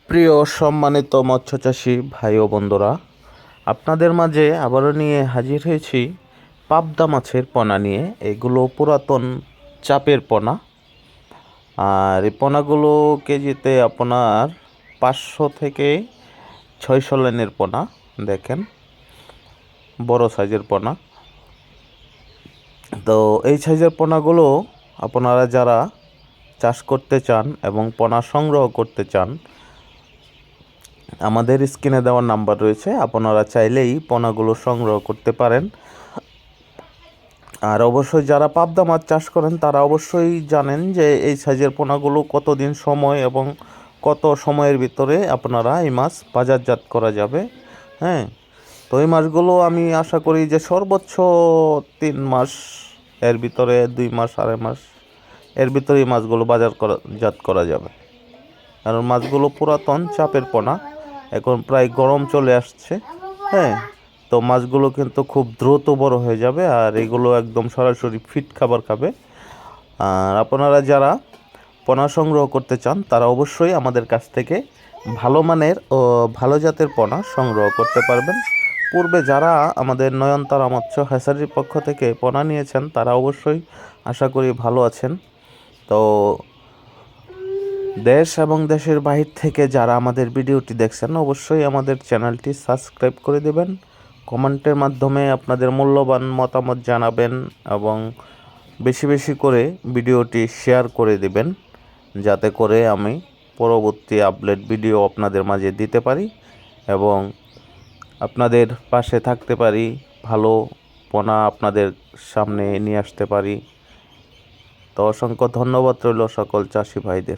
প্রিয় সম্মানিত মৎস্যচাষী ভাই ও বন্ধুরা, আপনাদের মাঝে আবারও নিয়ে হাজির হয়েছি পাবদা মাছের পোনা নিয়ে। এগুলো পুরাতন চাপের পোনা, আর এই পোনাগুলো কেজিতে আপনার 500 থেকে 600 লাইনের পোনা। দেখেন, বড় সাইজের পোনা। তো এই সাইজের পোনাগুলো আপনারা যারা চাষ করতে চান এবং পোনা সংগ্রহ করতে চান, আমাদের স্ক্রিনে দেওয়ার নাম্বার রয়েছে, আপনারা চাইলেই পোনাগুলো সংগ্রহ করতে পারেন। আর অবশ্যই যারা পাবদা মাছ চাষ করেন তারা অবশ্যই জানেন যে এই সাইজের পোনাগুলো কতদিন সময় এবং কত সময়ের ভিতরে আপনারা এই মাছ বাজারজাত করা যাবে। হ্যাঁ, তো এই মাছগুলো আমি আশা করি যে সর্বোচ্চ 3 মাস, এর ভিতরে 2 মাস 2.5 মাস এর ভিতরে এই মাছগুলো বাজারজাত করা যাবে। কারণ মাছগুলো পুরাতন চাপের পোনা, এখন প্রায় গরম চলে আসছে। হ্যাঁ, তো মাছগুলো কিন্তু খুব দ্রুত বড় হয়ে যাবে, আর এগুলো একদম সরাসরি ফিট খাবার খাবে। আর আপনারা যারা পোনা সংগ্রহ করতে চান তারা অবশ্যই আমাদের কাছ থেকে ভালো মানের ও ভালো জাতের পোনা সংগ্রহ করতে পারবেন। পূর্বে যারা আমাদের নয়নতারা মৎস্য হ্যাচারির পক্ষ থেকে পোনা নিয়েছেন তারা অবশ্যই আশা করি ভালো আছেন। তো দেশ এবং দেশের বাহির থেকে যারা আমাদের ভিডিওটি দেখছেন অবশ্যই আমাদের চ্যানেলটি সাবস্ক্রাইব করে দেবেন, কমেন্টের মাধ্যমে আপনাদের মূল্যবান মতামত জানাবেন এবং বেশি বেশি করে ভিডিওটি শেয়ার করে দেবেন, যাতে করে আমি পরবর্তী আপডেট ভিডিও আপনাদের মাঝে দিতে পারি এবং আপনাদের পাশে থাকতে পারি, ভালো পোনা আপনাদের সামনে নিয়ে আসতে পারি। তো অসংখ্য ধন্যবাদ রইল সকল চাষি ভাইদের।